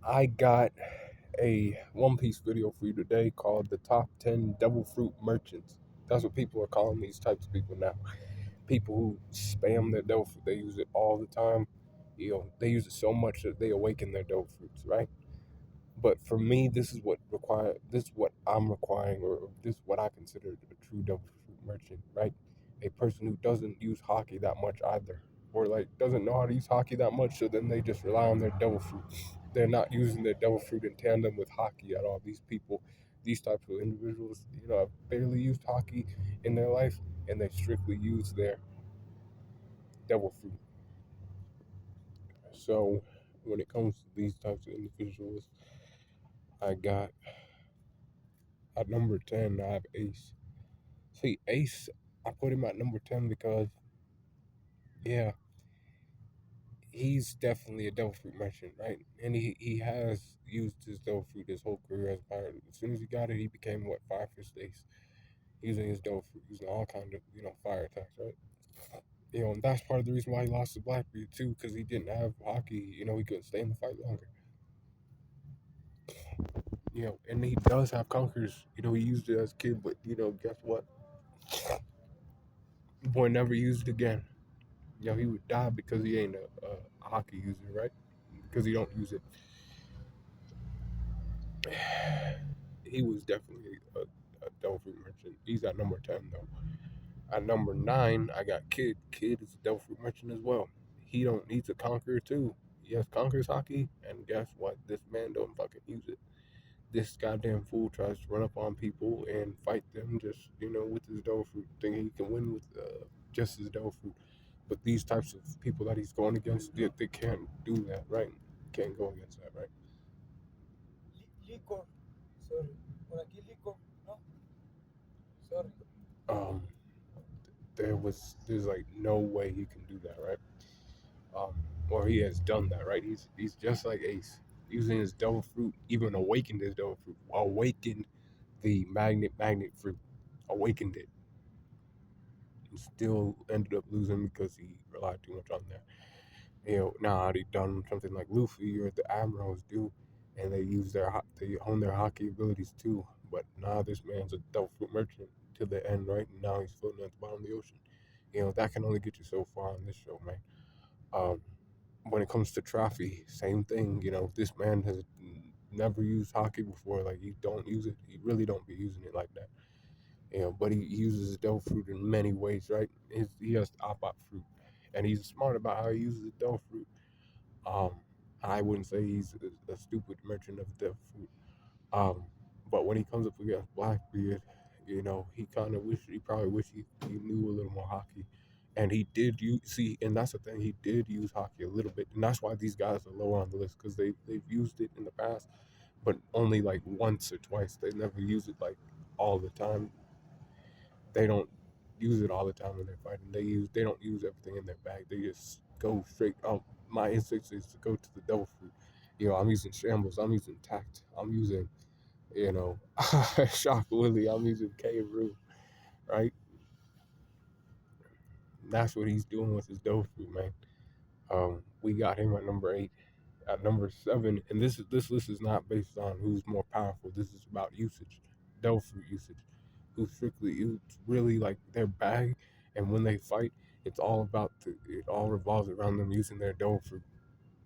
I got a One Piece video for you today called the top 10 devil fruit merchants. That's what people are calling these types of people now. People who spam their devil fruit, they use it all the time. They use it so much that they awaken their devil fruits, right? But for me, this is what I'm requiring, or this is what I consider a true devil fruit merchant, right? A person who doesn't use hockey that much either, or like doesn't know how to use hockey that much, so then they just rely on their devil fruit. They're not using their devil fruit in tandem with hockey at all. These people, these types of individuals, have barely used hockey in their life, and they strictly use their devil fruit. So when it comes to these types of individuals, I got at number 10, I have Ace. See, Ace, I put him at number 10 because, yeah, he's definitely a devil fruit merchant, right? And he has used his devil fruit his whole career as a pirate. As soon as he got it, he became, what, Fire Fist Ace, using his devil fruit, using all kind of, fire attacks, right? And that's part of the reason why he lost to Blackbeard, too, because he didn't have hockey. He couldn't stay in the fight longer. And he does have Conquerors. He used it as a kid, but, guess what? Boy never used it again. He would die because he ain't a hockey user, right? Because he don't use it. He was definitely a devil fruit merchant. He's at number 10 though. At number 9, I got Kid. Kid is a devil fruit merchant as well. He don't need to conquer too. Yes, conquers hockey, and guess what? This man don't fucking use it. This goddamn fool tries to run up on people and fight them just with his devil fruit, thinking he can win with just his devil fruit. But these types of people that he's going against, they can't do that, right? Can't go against that, right? Licor. Sorry. Por aquí licor. No. Sorry. Um, there's like no way he can do that, right? Or he has done that, right? He's just like Ace, using his devil fruit, even awakened his devil fruit, awakened the magnet fruit, awakened it, and still ended up losing because he relied too much on there. Now had he done something like Luffy or the Admirals do, and they hone their hockey abilities too. But now this man's a devil fruit merchant to the end, right? And now he's floating at the bottom of the ocean. That can only get you so far on this show, man. Um, when it comes to trophy, same thing. This man has never used hockey before. Like he don't use it. He really don't be using it like that. But he uses his devil fruit in many ways, right? He has the op fruit, and he's smart about how he uses the devil fruit. Um, I wouldn't say he's a stupid merchant of devil fruit. Um, but when he comes up against Blackbeard, he probably wish he knew a little more hockey. And he did see, and that's the thing, he did use hockey a little bit. And that's why these guys are lower on the list, because they've used it in the past, but only like once or twice. They never use it like all the time. They don't use it all the time when they're fighting. They don't use everything in their bag. They just go straight out. My instinct is to go to the devil fruit. I'm using shambles. I'm using tact. I'm using Shock Willie. I'm using K. Roo, right? That's what he's doing with his devil fruit, man. We got him at number 8. At number 7, and this list is not based on who's more powerful. This is about usage, devil fruit usage. It's really like their bag, and when they fight, it's all about it all revolves around them using their devil fruit,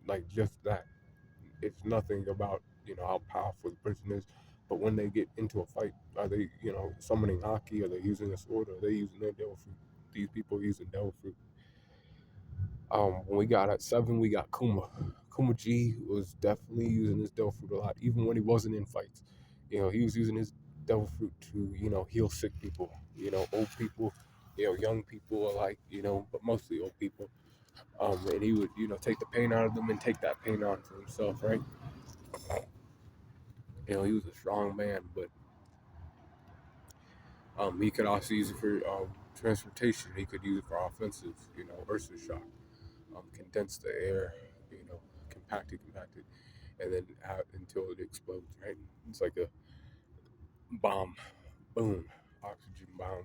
like just that. It's nothing about how powerful the person is, but when they get into a fight, are they summoning hockey? Are they using a sword? Are they using their devil fruit? These people are using devil fruit. When we got at 7, we got Kuma. Kuma G was definitely using his devil fruit a lot, even when he wasn't in fights. He was using his devil fruit to, heal sick people, old people, young people alike, but mostly old people. And he would, take the pain out of them and take that pain onto himself, right? He was a strong man, but he could also use it for transportation. He could use it for offensive, Ursa shock, condense the air, compact it, and then out until it explodes, right? It's like a bomb, boom, oxygen bomb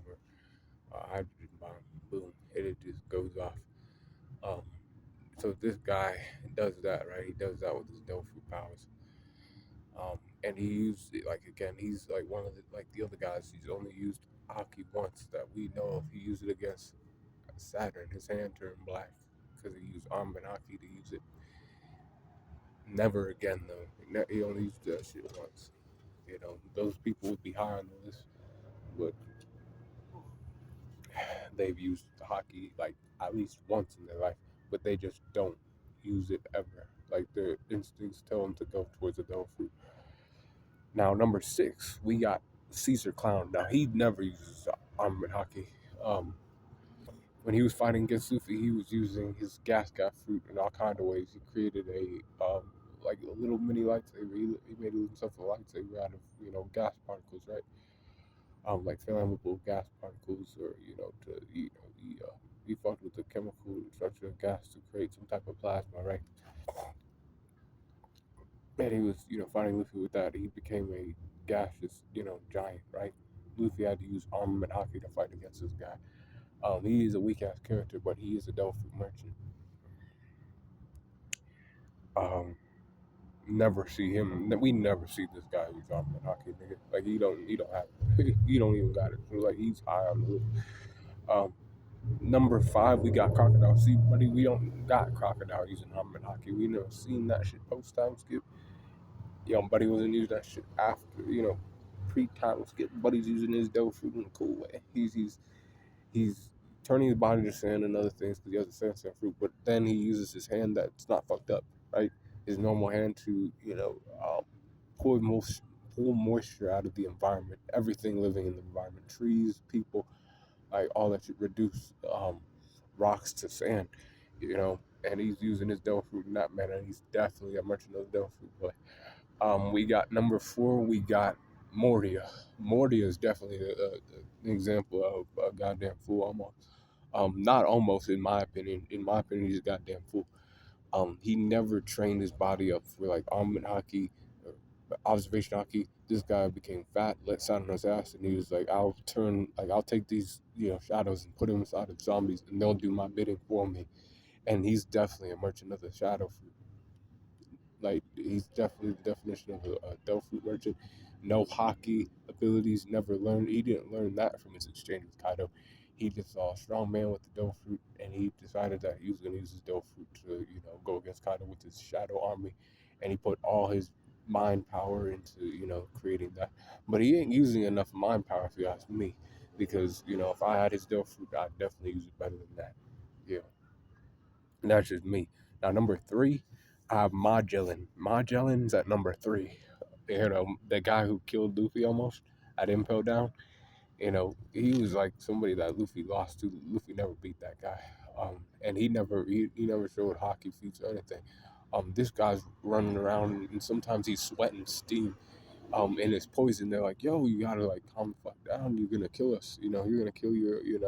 or hydrogen bomb, boom, and it just goes off. Um, so this guy does that, right? He does that with his devil fruit powers. And he used it, like again, he's like one of the like the other guys. He's only used Haki once that we know of. He used it against Saturn. His hand turned black because he used Arm and Haki to use it. Never again though. He only used that shit once. You know, those people would be high on the list, but they've used hockey like at least once in their life, but they just don't use it ever. Like their instincts tell them to go towards the devil fruit. Now, number six, we got Caesar Clown. Now, he never uses armament hockey. Um, when he was fighting against Luffy, he was using his gas fruit in all kind of ways. He created a like a little mini lightsaber. He made himself a lightsaber out of gas particles, right? Like flammable gas particles, or to he fucked with the chemical structure of gas to create some type of plasma, right? And he was fighting Luffy with that. He became a gaseous giant, right? Luffy had to use armament hockey to fight against this guy. He is a weak ass character, but he is a devil fruit merchant. Um, never see him. We never see this guy use armament hockey, nigga. Like he don't have, he don't even got it. So, like he's high on the list. Um, Number five, we got Crocodile. See, buddy, we don't got Crocodile using armament hockey. We never seen that shit post time skip. Buddy wasn't using that shit after, pre time skip. Buddy's using his devil fruit in a cool way. He's turning his body to sand and other things because he has a sand fruit. But then he uses his hand that's not fucked up, right? His normal hand to pull most pull moisture out of the environment. Everything living in the environment, trees, people, like all that should reduce rocks to sand, And he's using his devil fruit in that manner. And he's definitely a merchant of the devil fruit. But we got number four. We got Moria. Moria is definitely an example of a goddamn fool almost. Not almost, in my opinion. In my opinion, he's a goddamn fool. He never trained his body up for like armament hockey, or observation hockey. This guy became fat, let sat on his ass, and he was like, I'll take these shadows and put them inside of zombies, and they'll do my bidding for me." And he's definitely a merchant of the shadow fruit. Like he's definitely the definition of a devil fruit merchant. No hockey abilities, never learned. He didn't learn that from his exchange with Kaido. He just saw a strong man with the devil fruit, and he decided that he was going to use his devil fruit to go against Kaido with his shadow army, and he put all his mind power into creating that. But he ain't using enough mind power, if you ask me, because if I had his devil fruit, I'd definitely use it better than that. Yeah. And that's just me. Now, number three, I have Magellan. Magellan's at number three. The guy who killed Luffy almost at Impel Down. He was like somebody that Luffy lost to. Luffy never beat that guy. And he never showed hockey feats or anything. This guy's running around and sometimes he's sweating steam. And it's poison. They're like, yo, you gotta like calm the fuck down. You're gonna kill us. You're gonna kill your, you're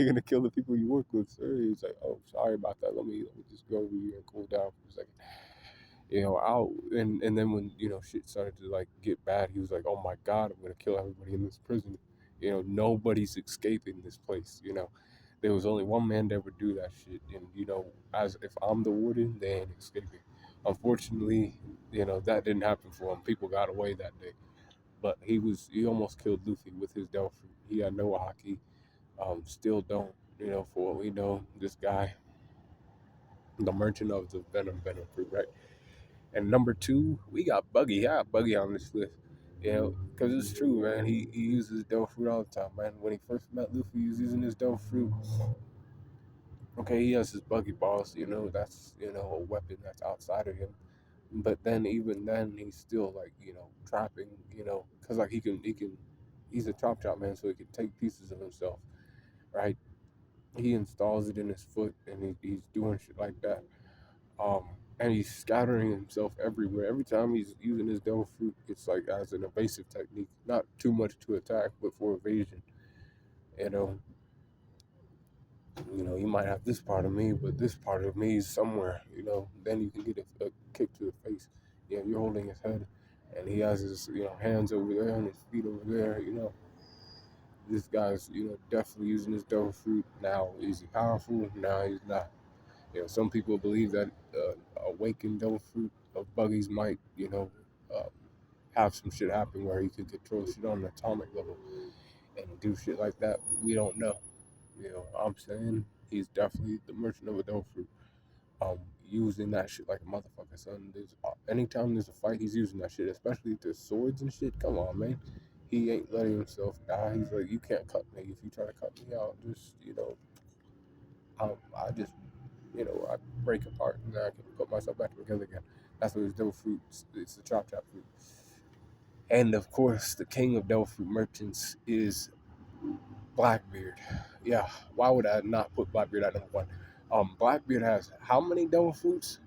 gonna kill the people you work with, sir. He's like, oh, sorry about that. Let me just go over here and cool down for a second. I'll and then when shit started to like get bad, he was like, oh my god, I'm gonna kill everybody in this prison. Nobody's escaping this place. There was only one man to ever do that shit, and as if I'm the warden, they ain't escaping. Unfortunately, that didn't happen for him. People got away that day, but he almost killed Luffy with his Delphi. He had no hockey. Still don't. For what we know, this guy, the merchant of the venom fruit, right? And number two, we got Buggy. Yeah, Buggy on this list. Because it's true, man. He uses Delph fruit all the time, man. When he first met Luffy, he was using his Delph fruit. Okay, he has his Buggy balls. That's a weapon that's outside of him. But then even then, he's still like trapping. Because like he can. He's a chop man, so he can take pieces of himself, right? He installs it in his foot, and he's doing shit like that. Um, and he's scattering himself everywhere. Every time he's using his devil fruit, it's like as an evasive technique, not too much to attack, but for evasion. You know, you might have this part of me, but this part of me is somewhere. Then you can get a kick to the face. You're holding his head, and he has his hands over there and his feet over there. This guy's definitely using his devil fruit. Now is he powerful? Now he's not. Some people believe that awakened devil fruit Buggies might, uh, have some shit happen where he could control shit on an atomic level and do shit like that. We don't know. I'm saying he's definitely the merchant of adult fruit. Using that shit like a motherfucker, son. Anytime there's a fight, he's using that shit, especially the swords and shit. Come on, man. He ain't letting himself die. He's like, you can't cut me. If you try to cut me out, just I just I break apart and then I can put myself back together again. That's what his devil fruit. It's the chop fruit. And of course, the king of devil fruit merchants is Blackbeard. Yeah, why would I not put Blackbeard at number one? Blackbeard has how many devil fruits?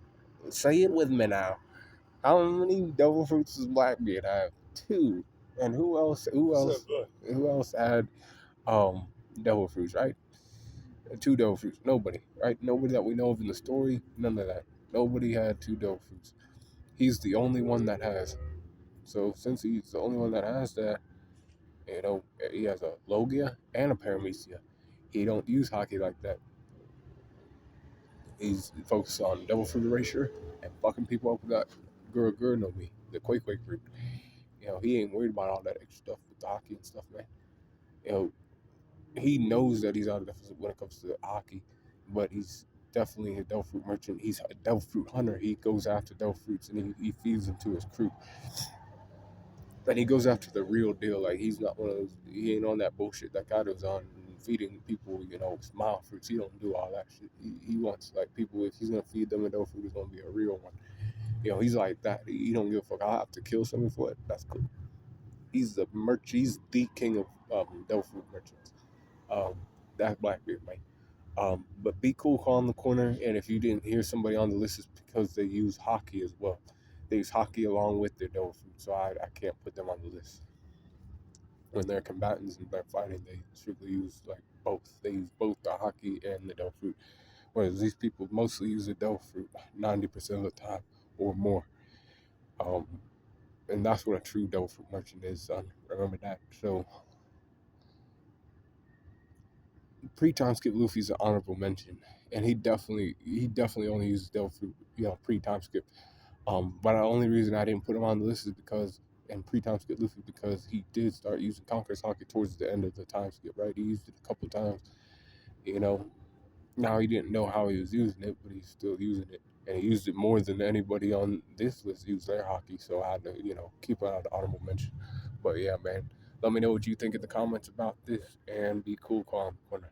Say it with me now. How many devil fruits does Blackbeard have? Two. And who else? Who else had devil fruits? Right? Two devil fruits. Nobody. Right? Nobody that we know of in the story. None of that. Nobody had two devil fruits. He's the only one that has. So since he's the only one that has that, he has a Logia and a Paramecia. He don't use hockey like that. He's focused on devil fruit erasure and fucking people up with that Gura no Mi, the Quake fruit. He ain't worried about all that extra stuff with the hockey and stuff, man. You know, he knows that he's out of deficit when it comes to hockey, but he's definitely a devil fruit merchant. He's a devil fruit hunter. He goes after devil fruits and he feeds them to his crew. And he goes after the real deal. Like he's not one of those. He ain't on that bullshit that Kaido's on, feeding people, smile fruits. He don't do all that shit. He wants like people. If he's gonna feed them a devil fruit, it's gonna be a real one. He's like that. He don't give a fuck. I have to kill someone for it. That's cool. He's the merch. He's the king of devil fruit merchants. Um, that's Blackbeard, man. But be cool, call in the corner. And if you didn't hear somebody on the list, it's because they use hockey as well. They use hockey along with their devil fruit, so I can't put them on the list. When they're combatants and they're fighting, they strictly use like both. They use both the hockey and the devil fruit. Whereas these people mostly use the devil fruit 90% of the time or more. Um, and that's what a true devil fruit merchant is, son. Remember that. So pre-time skip Luffy's an honorable mention, and he definitely only uses devil fruit, pre-time skip. But the only reason I didn't put him on the list is because and pre-time skip Luffy because he did start using Conqueror's Hockey towards the end of the time skip, right? He used it a couple times, you know. Now he didn't know how he was using it, but he's still using it, and he used it more than anybody on this list used their hockey. So I had to, keep it out of the honorable mention. But yeah, man, let me know what you think in the comments about this, and be cool, calm, corner.